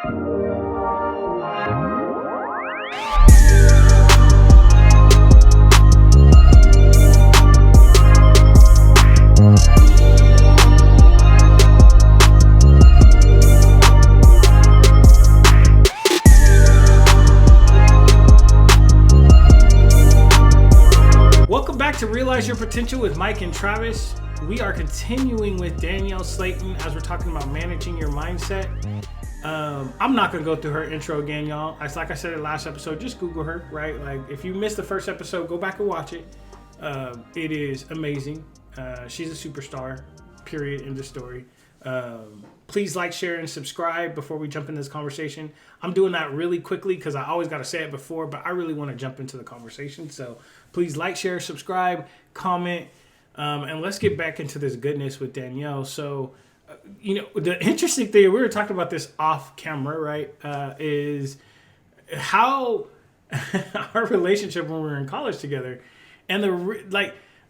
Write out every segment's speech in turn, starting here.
To Realize Your Potential with Mike and Travis. We are continuing with Danielle Slaton as we're talking about managing your mindset. I'm not going to go through her intro again, y'all. It's like I said in the last episode, just Google her, right? Like, if you missed the first episode, go back and watch it. It is amazing. She's a superstar, period, end of story. Please like, share, and subscribe before we jump into this conversation. I'm doing that really quickly because I always got to say it before, but I really want to jump into the conversation. So please like, share, subscribe, comment, and let's get back into this goodness with Danielle. So, the interesting thing, we were talking about this off camera, right, is how our relationship when we were in college together. And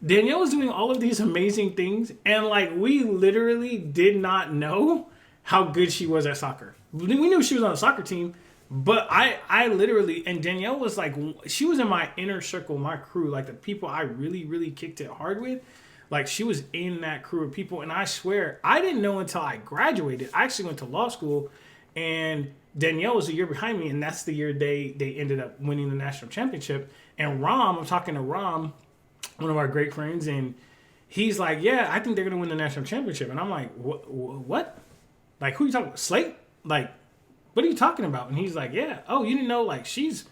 Danielle was doing all of these amazing things, and we literally did not know how good she was at soccer. We knew she was on the soccer team, but I literally, and Danielle was she was in my inner circle, my crew, the people I really, really kicked it hard with. She was in that crew of people, and I swear, I didn't know until I graduated. I actually went to law school, and Danielle was a year behind me, and that's the year they ended up winning the national championship. And I'm talking to Ram, one of our great friends, and he's like, yeah, I think they're going to win the national championship. And I'm like, what? Who are you talking about? Slate? What are you talking about? And he's like, yeah. Oh, you didn't know, she's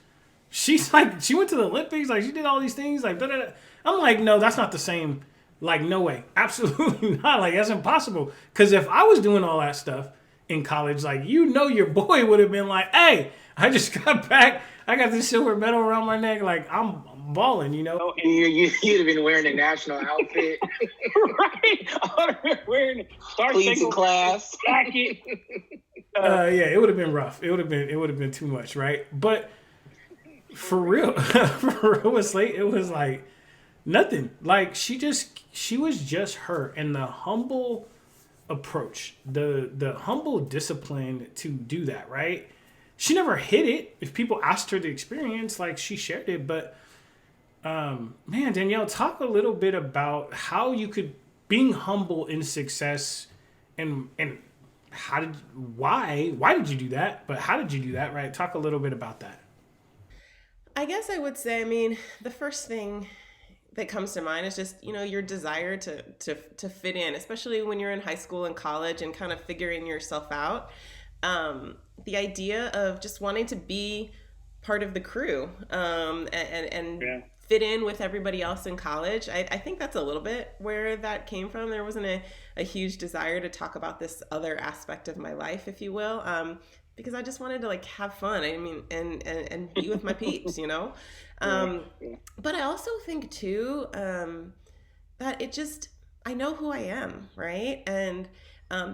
she went to the Olympics, she did all these things, da-da-da. I'm like, no, that's not the same. No way. Absolutely not. That's impossible. Because if I was doing all that stuff in college, your boy would have been like, hey, I just got back. I got this silver medal around my neck. I'm balling, Oh, and you'd have been wearing a national outfit. Right. I would have been wearing cleats in class. Jacket. Yeah, it would have been rough. It would have been too much, right? But for real, with Slate, it was nothing. She was just her, and the humble approach, the humble discipline to do that, right? She never hid it. If people asked her the experience, she shared it. But man, Danielle, talk a little bit about how you could being humble in success, and why did you do that? But how did you do that, right? Talk a little bit about that. I guess I would say, the first thing that comes to mind is just, your desire to fit in, especially when you're in high school and college and kind of figuring yourself out. The idea of just wanting to be part of the crew, and yeah, fit in with everybody else in college. I think that's a little bit where that came from. There wasn't a huge desire to talk about this other aspect of my life, if you will, because I just wanted to have fun. And be with my peeps, But I also think too, that I know who I am, right? And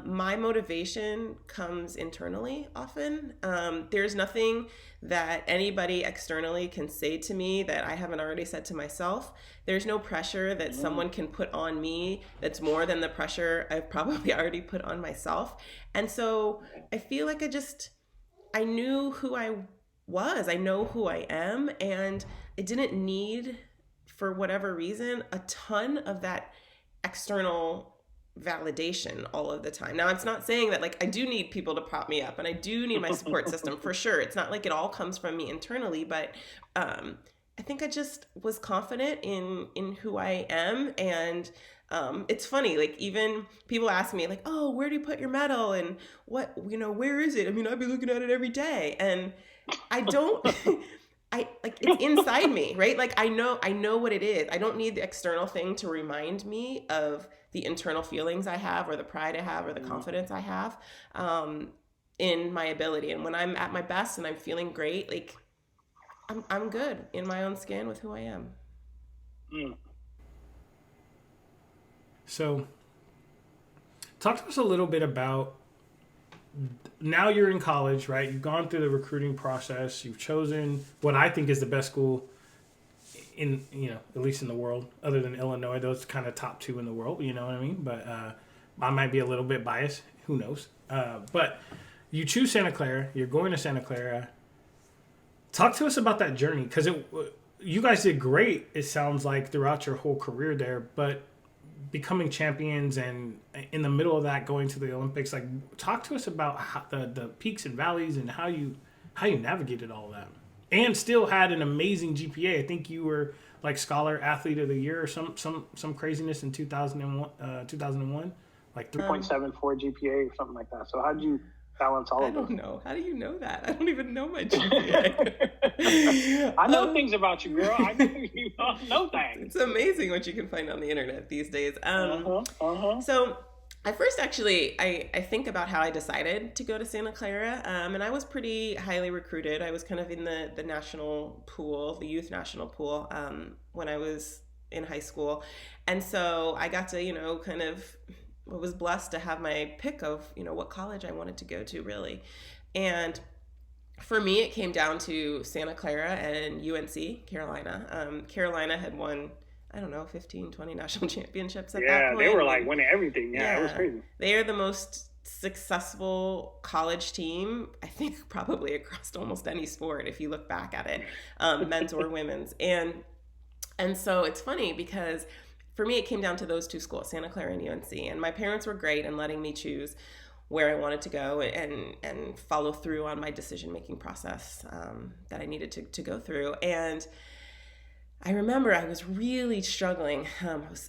my motivation comes internally often. There's nothing that anybody externally can say to me that I haven't already said to myself. There's no pressure that someone can put on me that's more than the pressure I've probably already put on myself. And so I feel like I knew who I was. I know who I am, and I didn't need, for whatever reason, a ton of that external validation all of the time. Now, it's not saying that I do need people to prop me up, and I do need my support system for sure. It's not like it all comes from me internally, but I think I just was confident in who I am. And it's funny, even people ask me oh, where do you put your medal, and what, where is it? I'd be looking at it every day, and I don't it's inside me, right? I know what it is. I don't need the external thing to remind me of the internal feelings I have, or the pride I have, or the confidence I have in my ability. And when I'm at my best and I'm feeling great, I'm good in my own skin with who I am. So talk to us a little bit about, now you're in college, right? You've gone through the recruiting process. You've chosen what I think is the best school in, at least in the world, other than Illinois. Those kind of top two in the world, you know what I mean? But I might be a little bit biased. Who knows? But you choose Santa Clara. You're going to Santa Clara. Talk to us about that journey, because you guys did great, it sounds like, throughout your whole career there, but becoming champions and in the middle of that going to the Olympics, like, talk to us about how the peaks and valleys and how you navigated all of that, and still had an amazing GPA. I think you were like Scholar Athlete of the Year or some craziness in 2001, like 3.74 GPA or something like that. So how did you balance all of those? I don't know. How do you know that? I don't even know my GPA. I know things about you, girl. I know you know things. It's amazing what you can find on the internet these days. So I first actually, I think about how I decided to go to Santa Clara, and I was pretty highly recruited. I was kind of in the national pool, the youth national pool, when I was in high school. And so I got to, kind of, I was blessed to have my pick of, what college I wanted to go to, really. And for me, it came down to Santa Clara and UNC, Carolina. Carolina had won, I don't know, 15, 20 national championships at that point. Yeah, they were like winning everything. Yeah, it was crazy. They are the most successful college team, I think, probably across almost any sport, if you look back at it, men's or women's. And so it's funny because for me, it came down to those two schools, Santa Clara and UNC. And my parents were great in letting me choose where I wanted to go and follow through on my decision-making process that I needed to go through. And I remember I was really struggling.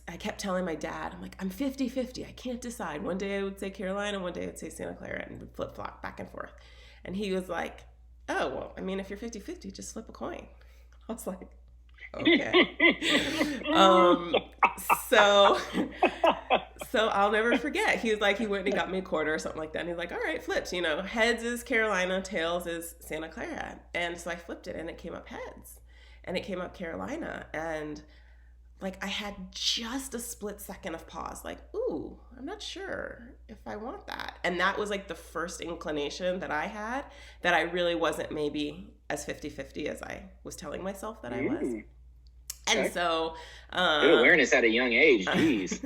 I kept telling my dad, I'm like, I'm 50-50. I can't decide. One day I would say Carolina, one day I would say Santa Clara, and would flip-flop back and forth. And he was like, oh, well, I mean, if you're 50-50, just flip a coin. I was like, okay. So I'll never forget. He was like, he went and got me a quarter or something like that. And he's like, all right, flips, heads is Carolina, tails is Santa Clara. And so I flipped it and it came up heads. And it came up Carolina, and like I had just a split second of pause, like, ooh, I'm not sure if I want that. And that was like the first inclination that I had, that I really wasn't maybe as 50-50 as I was telling myself that I was. And so good awareness at a young age. Jeez.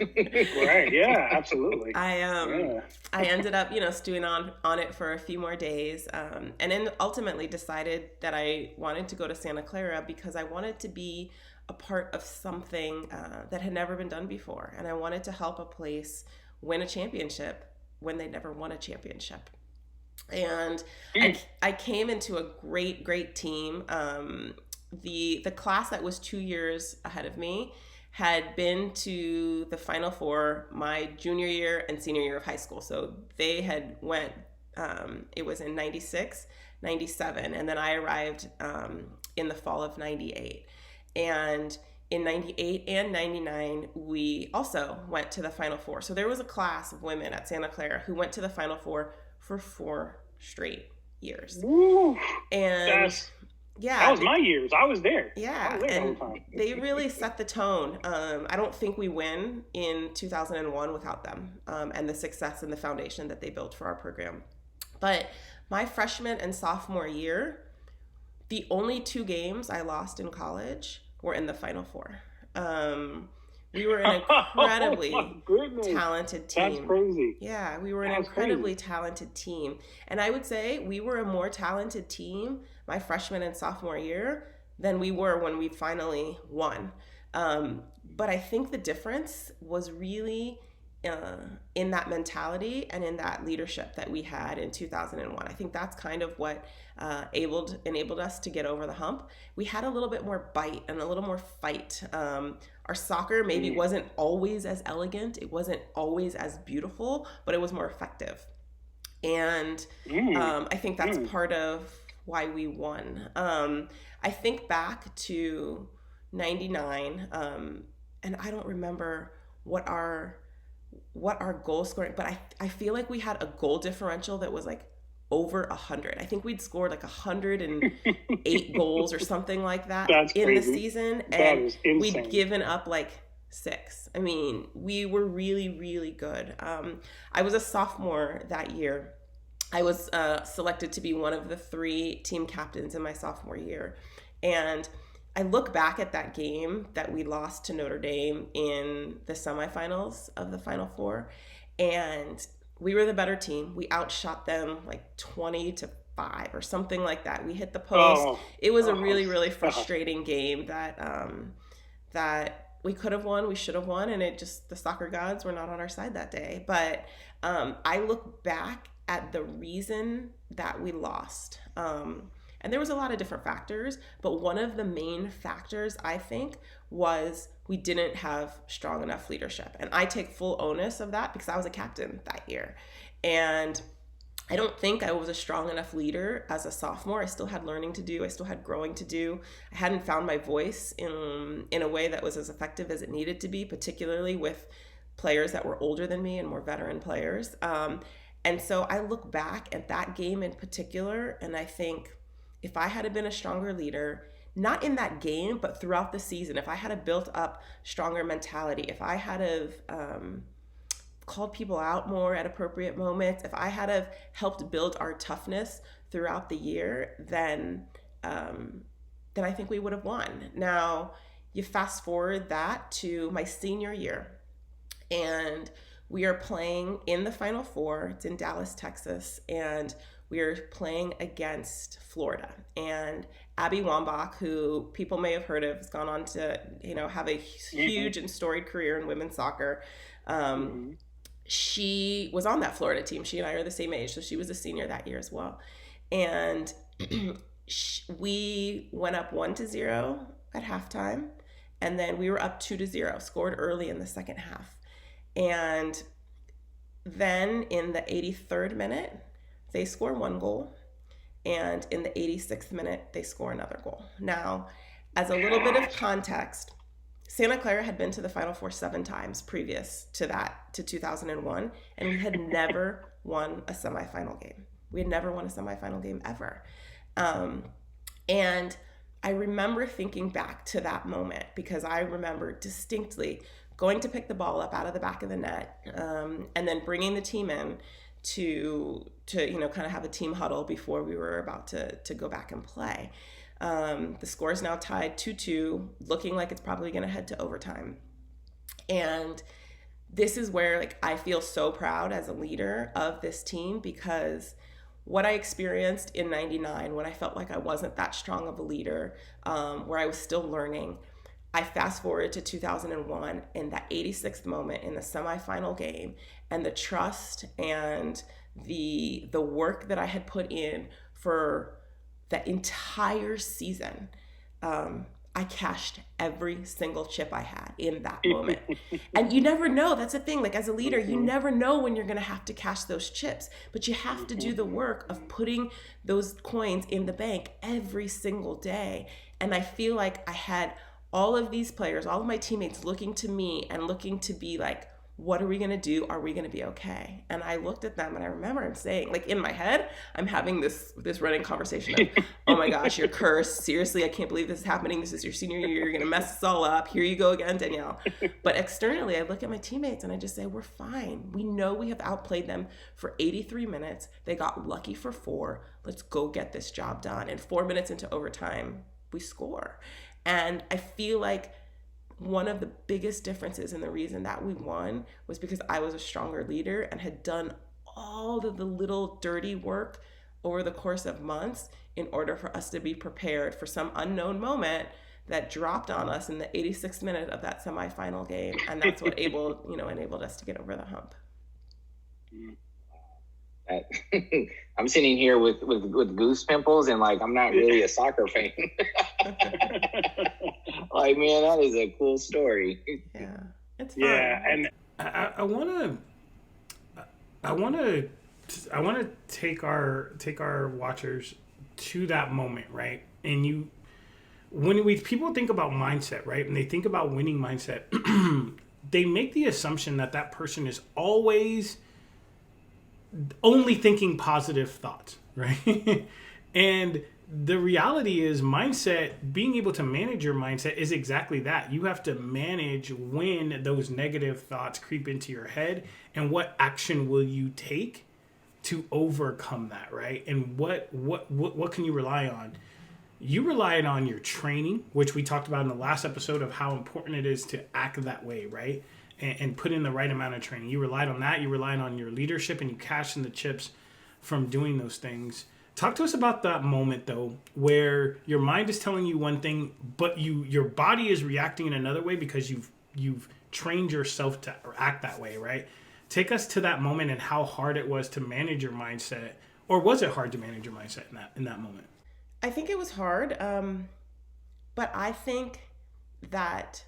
Right. Yeah, absolutely. I ended up, stewing on it for a few more days, and then ultimately decided that I wanted to go to Santa Clara because I wanted to be a part of something that had never been done before. And I wanted to help a place win a championship when they never won a championship. And I came into a great team. The class that was 2 years ahead of me had been to the Final Four my junior year and senior year of high school. So they had went, it was in 96, 97, and then I arrived in the fall of 98. And in 98 and 99, we also went to the Final Four. So there was a class of women at Santa Clara who went to the Final Four for 4 straight years. Woo, and yeah, that was my years. I was there. Yeah, was there and they really set the tone. I don't think we win in 2001 without them and the success and the foundation that they built for our program. But my freshman and sophomore year, the only 2 games I lost in college were in the Final Four. We were an incredibly talented team. That's crazy. Yeah, we were an incredibly talented team. And I would say we were a more talented team my freshman and sophomore year than we were when we finally won. But I think the difference was really in that mentality and in that leadership that we had in 2001. I think that's kind of what enabled us to get over the hump. We had a little bit more bite and a little more fight. Our soccer maybe wasn't always as elegant. It wasn't always as beautiful, but it was more effective. And I think that's part of why we won. I think back to 99, and I don't remember what our goal scoring, but I feel like we had a goal differential that was like over 100. I think we'd scored like 108 goals or something like that in the season, and we'd given up like 6. I mean, we were really, really good. I was a sophomore that year. I was selected to be one of the 3 team captains in my sophomore year. And I look back at that game that we lost to Notre Dame in the semifinals of the Final Four. And we were the better team. We outshot them like 20-5 or something like that. We hit the post. It was a really, really frustrating game that we could have won, we should have won, and the soccer gods were not on our side that day. But I look back at the reason that we lost. And there was a lot of different factors, but one of the main factors, I think, was we didn't have strong enough leadership. And I take full onus of that because I was a captain that year. And I don't think I was a strong enough leader as a sophomore. I still had learning to do. I still had growing to do. I hadn't found my voice in a way that was as effective as it needed to be, particularly with players that were older than me and more veteran players. And so I look back at that game in particular, and I think if I had been a stronger leader, not in that game, but throughout the season, if I had built up stronger mentality, if I had called people out more at appropriate moments, if I had helped build our toughness throughout the year, then I think we would have won. Now, you fast forward that to my senior year, and we are playing in the Final Four. It's in Dallas, Texas, and we are playing against Florida. And Abby Wambach, who people may have heard of, has gone on to have a huge and storied career in women's soccer. She was on that Florida team. She and I are the same age, so she was a senior that year as well. And we went up 1-0 at halftime, and then we were up 2-0, scored early in the second half. And then in the 83rd minute, they score one goal, and in the 86th minute, they score another goal. Now, as a little bit of context, Santa Clara had been to the Final Four 7 times previous to that, to 2001, and we had never won a semifinal game. We had never won a semifinal game ever. And I remember thinking back to that moment because I remember distinctly going to pick the ball up out of the back of the net, and then bringing the team in to kind of have a team huddle before we were about to go back and play. The score is now tied 2-2, looking like it's probably going to head to overtime. And this is where I feel so proud as a leader of this team, because what I experienced in 99, when I felt like I wasn't that strong of a leader, where I was still learning, I fast forward to 2001 in that 86th moment in the semifinal game, and the trust and the work that I had put in for that entire season. I cashed every single chip I had in that moment. And you never know. That's the thing. As a leader, you never know when you're going to have to cash those chips, but you have to do the work of putting those coins in the bank every single day. And I feel like I had all of these players, all of my teammates looking to me and looking to be like, what are we going to do? Are we going to be okay? And I looked at them and I remember I'm saying, in my head, I'm having this running conversation of, oh my gosh, you're cursed. Seriously, I can't believe this is happening. This is your senior year. You're going to mess this all up. Here you go again, Danielle. But externally, I look at my teammates and I just say, we're fine. We know we have outplayed them for 83 minutes. They got lucky for 4. Let's go get this job done. And 4 minutes into overtime, we score. And I feel like one of the biggest differences in the reason that we won was because I was a stronger leader and had done all of the little dirty work over the course of months in order for us to be prepared for some unknown moment that dropped on us in the 86th minute of that semifinal game. And that's what enabled us to get over the hump. I'm sitting here with goose pimples, and I'm not really a soccer fan. Man, that is a cool story. Yeah, it's fun. Yeah, and I want to take our watchers to that moment, right? And people think about mindset, right? And they think about winning mindset, they make the assumption that person is always only thinking positive thoughts, right? And the reality is being able to manage your mindset is exactly that. You have to manage when those negative thoughts creep into your head, and what action will you take to overcome that, right? And what can you rely on? You rely on your training, which we talked about in the last episode of how important it is to act that way, right? and put in the right amount of training. You relied on that. You relied on your leadership, and you cashed in the chips from doing those things. Talk to us about that moment, though, where your mind is telling you one thing, but your body is reacting in another way because you've trained yourself to act that way, right? Take us to that moment and how hard it was to manage your mindset, or was it hard to manage your mindset in that moment? I think it was hard, but I think that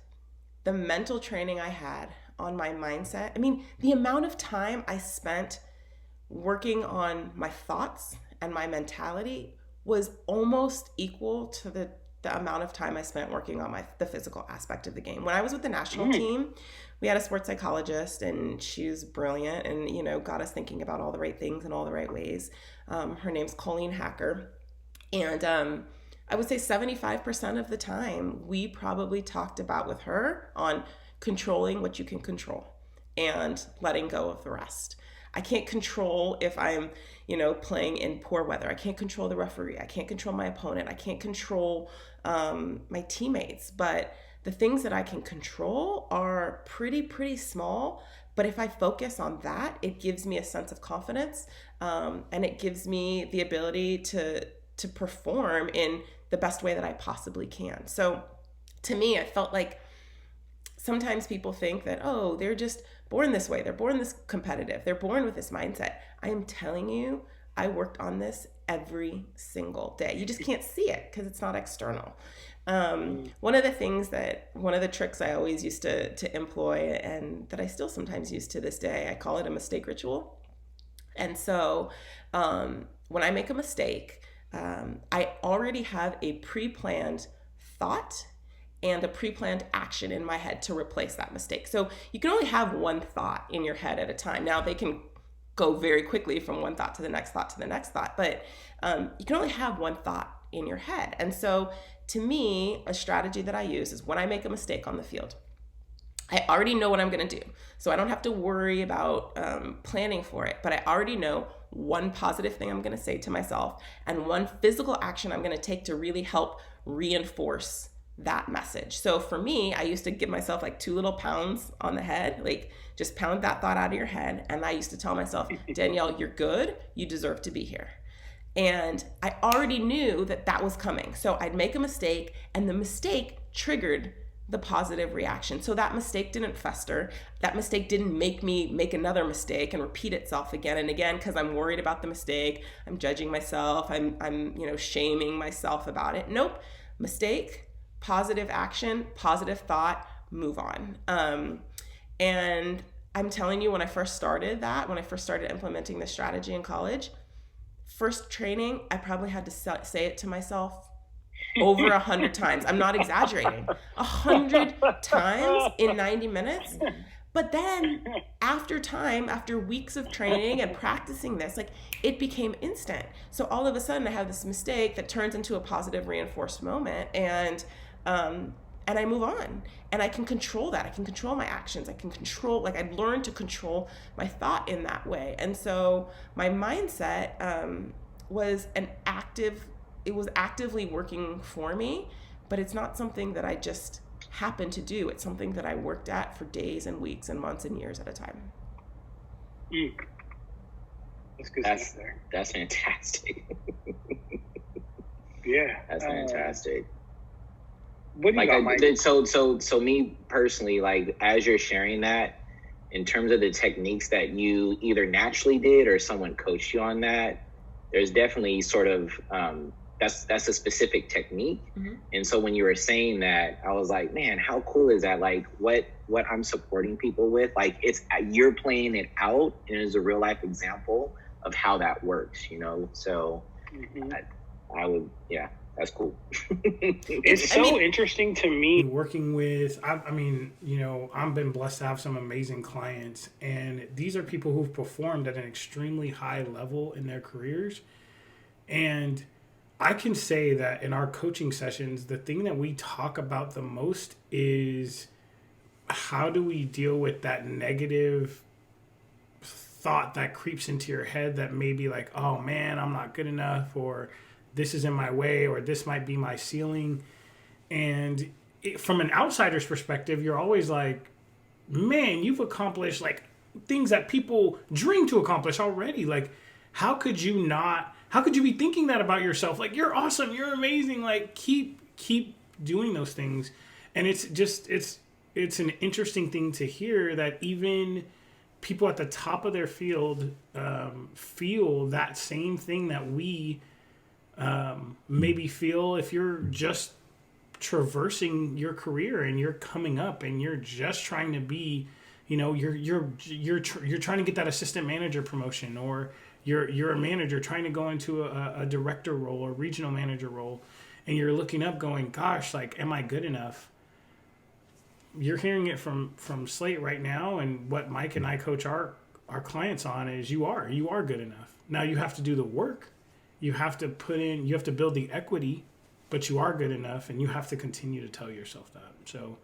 the mental training I had on my mindset, I mean, the amount of time I spent working on my thoughts and my mentality was almost equal to the amount of time I spent working on the physical aspect of the game. When I was with the national team, we had a sports psychologist, and she was brilliant and, you know, got us thinking about all the right things in all the right ways. Her name's Colleen Hacker. And I would say 75% of the time we probably talked about with her on controlling what you can control and letting go of the rest. I can't control if I'm, you know, playing in poor weather. I can't control the referee. I can't control my opponent. I can't control my teammates. But the things that I can control are pretty small. But if I focus on that, it gives me a sense of confidence, and it gives me the ability to perform in the best way that I possibly can. So to me, it felt like sometimes people think that, oh, they're just born this way. They're born this competitive. They're born with this mindset. I am telling you, I worked on this every single day. You just can't see it because it's not external. One of the tricks I always used to employ, and that I still sometimes use to this day, I call it a mistake ritual. And so when I make a mistake, I already have a pre-planned thought and a pre-planned action in my head to replace that mistake. So you can only have one thought in your head at a time. Now they can go very quickly from one thought to the next thought to the next thought, but you can only have one thought in your head. And so to me, a strategy that I use is when I make a mistake on the field, I already know what I'm going to do. So I don't have to worry about planning for it, but I already know one positive thing I'm going to say to myself and one physical action I'm going to take to really help reinforce that message. So for me, I used to give myself like 2 little pounds on the head, like just pound that thought out of your head. And I used to tell myself, Danielle, you're good. You deserve to be here. And I already knew that was coming. So I'd make a mistake, and the mistake triggered the positive reaction. So that mistake didn't fester. That mistake didn't make me make another mistake and repeat itself again and again because I'm worried about the mistake. I'm judging myself. I'm shaming myself about it. Nope. Mistake, positive action, positive thought, move on. And I'm telling you, when I first started implementing this strategy in college, first training, I probably had to say it to myself over 100 times. I'm not exaggerating. 100 times in 90 minutes. But then after weeks of training and practicing this, like, it became instant. So all of a sudden I have this mistake that turns into a positive reinforced moment, and I move on, and I can control that. I can control my actions. I learned to control my thought in that way. And so my mindset was actively working for me, but it's not something that I just happened to do. It's something that I worked at for days and weeks and months and years at a time. That's good stuff there. That's fantastic. Yeah. That's fantastic. What do you got, Mike? So me personally, like, as you're sharing that, in terms of the techniques that you either naturally did or someone coached you on that, there's definitely sort of that's a specific technique. Mm-hmm. And so when you were saying that, I was like, man, how cool is that? Like, what I'm supporting people with, like, it's you're playing it out, and it's a real life example of how that works, you know? So I would, yeah. That's cool. It's so interesting to me. Working with, I've been blessed to have some amazing clients, and these are people who've performed at an extremely high level in their careers. And I can say that in our coaching sessions, the thing that we talk about the most is how do we deal with that negative thought that creeps into your head that may be like, oh man, I'm not good enough, or this is in my way, or this might be my ceiling. And from an outsider's perspective, you're always like, man, you've accomplished like things that people dream to accomplish already. Like, how could you be thinking that about yourself? Like, you're awesome, you're amazing. Like, keep doing those things. And it's an interesting thing to hear that even people at the top of their field feel that same thing that we maybe feel if you're just traversing your career and you're coming up and you're just trying to be, you're trying to get that assistant manager promotion, or you're a manager trying to go into a director role or regional manager role, and you're looking up going, gosh, like, am I good enough? You're hearing it from Slate right now, and what Mike and I coach our clients on is you are good enough. Now you have to do the work. You have to build the equity, but you are good enough, and you have to continue to tell yourself that. So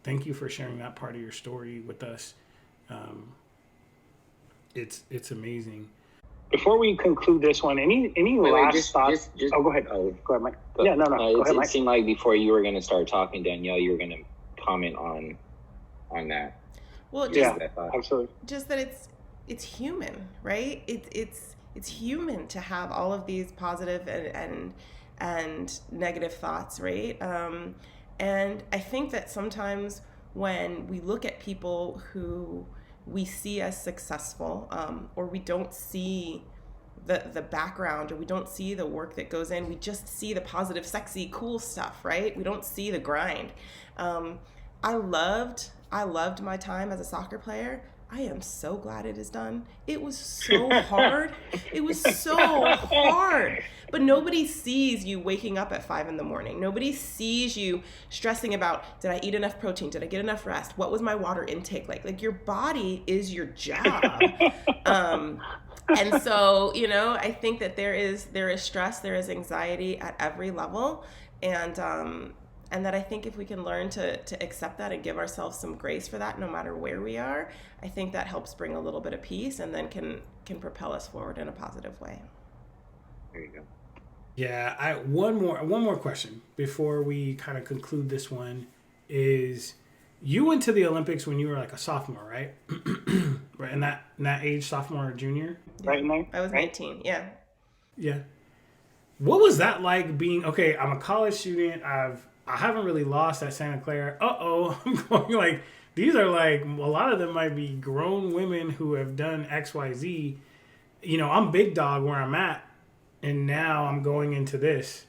thank you for sharing that part of your story with us. It's amazing. Before we conclude this one, any last thoughts? Go ahead. Oh, go ahead, Mike. No. Go ahead, Mike. It seemed like before you were going to start talking, Danielle, you were going to comment on that. Well, absolutely. Just that it's human, right? It's human to have all of these positive and negative thoughts, right? And I think that sometimes when we look at people who we see as successful, or we don't see the background, or we don't see the work that goes in, we just see the positive, sexy, cool stuff, right? We don't see the grind. I loved my time as a soccer player. I am so glad it is done. It was so hard. It was so hard. But nobody sees you waking up at 5 a.m. Nobody sees you stressing about, did I eat enough protein? Did I get enough rest? What was my water intake like? Like, your body is your job. And so, I think that there is stress, there is anxiety at every level. And that I think if we can learn to accept that and give ourselves some grace for that, no matter where we are, I think that helps bring a little bit of peace, and then can propel us forward in a positive way. There you go. Yeah, one more question before we kind of conclude this one is, you went to the Olympics when you were like a sophomore, right? Right, in that age, sophomore or junior? Right in there? I was 19, yeah. Yeah. What was that like being, okay, I'm a college student, I haven't really lost at Santa Clara. I'm going like, these are like, a lot of them might be grown women who have done X, Y, Z. I'm big dog where I'm at, and now I'm going into this.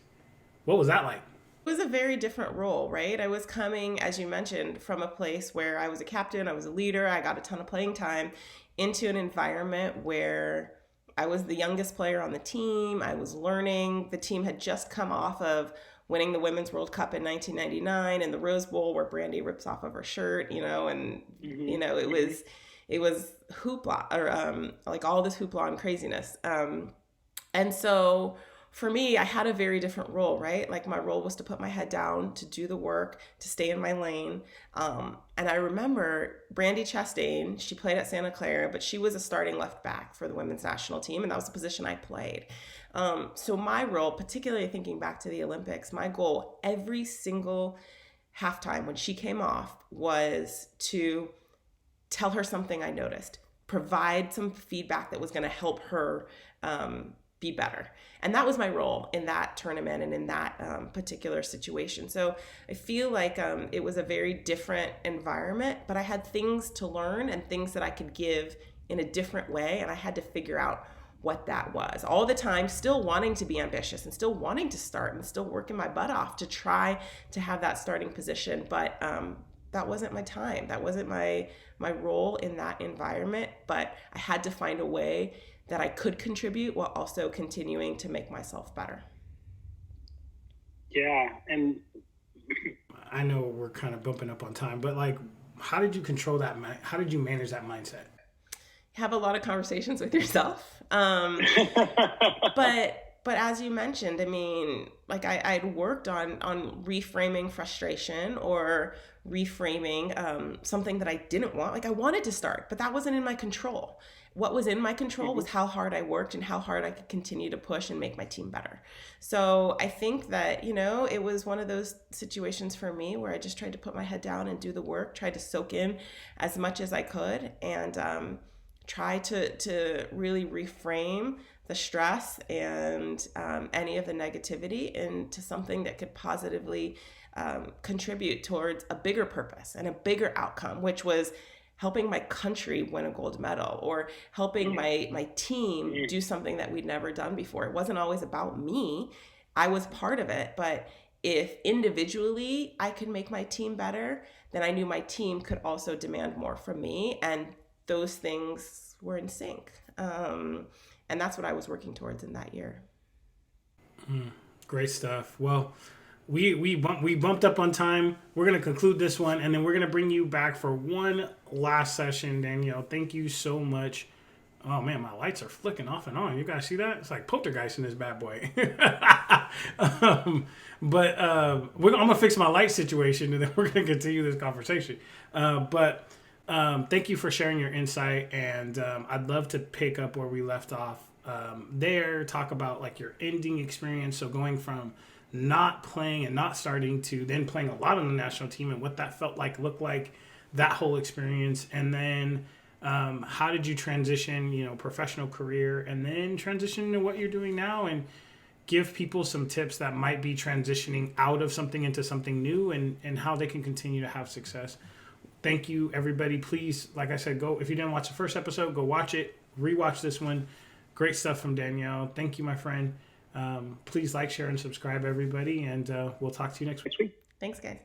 What was that like? It was a very different role, right? I was coming, as you mentioned, from a place where I was a captain, I was a leader, I got a ton of playing time, into an environment where I was the youngest player on the team. I was learning. The team had just come off of winning the Women's World Cup in 1999 in the Rose Bowl, where Brandy rips off of her shirt, and it was hoopla, or like all this hoopla and craziness. And so for me, I had a very different role, right? Like, my role was to put my head down, to do the work, to stay in my lane. And I remember Brandy Chastain, she played at Santa Clara, but she was a starting left back for the women's national team, and that was the position I played. So my role, particularly thinking back to the Olympics, my goal every single halftime when she came off was to tell her something I noticed, provide some feedback that was going to help her be better. And that was my role in that tournament and in that particular situation. So I feel like it was a very different environment, but I had things to learn and things that I could give in a different way. And I had to figure out what that was all the time, still wanting to be ambitious and still wanting to start and still working my butt off to try to have that starting position. But that wasn't my time. That wasn't my role in that environment. But I had to find a way that I could contribute while also continuing to make myself better. Yeah. And I know we're kind of bumping up on time, but like, how did you control that? How did you manage that mindset? Have a lot of conversations with yourself. But but as you mentioned, I mean, like I'd worked on reframing frustration or reframing something that I didn't want. Like I wanted to start, but that wasn't in my control. What was in my control was how hard I worked and how hard I could continue to push and make my team better. So I think that, it was one of those situations for me where I just tried to put my head down and do the work, tried to soak in as much as I could, and try to really reframe the stress and any of the negativity into something that could positively contribute towards a bigger purpose and a bigger outcome, which was helping my country win a gold medal or helping my team do something that we'd never done before. It wasn't always about me. I was part of it, but if individually I could make my team better, then I knew my team could also demand more from me, and those things were in sync. And that's what I was working towards in that year. Great stuff. Well, we bumped up on time. We're going to conclude this one, and then we're going to bring you back for one last session, Danielle. Thank you so much. Oh, man, my lights are flicking off and on. You guys see that? It's like poltergeist in this bad boy. I'm going to fix my light situation, and then we're going to continue this conversation. Thank you for sharing your insight, and I'd love to pick up where we left off there, talk about like your ending experience. So going from not playing and not starting to then playing a lot on the national team and what that looked like, that whole experience. And then how did you transition, professional career, and then transition to what you're doing now, and give people some tips that might be transitioning out of something into something new, and how they can continue to have success. Thank you, everybody. Please, like I said, go, if you didn't watch the first episode, go watch it, rewatch this one. Great stuff from Danielle. Thank you, my friend. Please like, share, and subscribe, everybody, and we'll talk to you next week. Thanks, guys.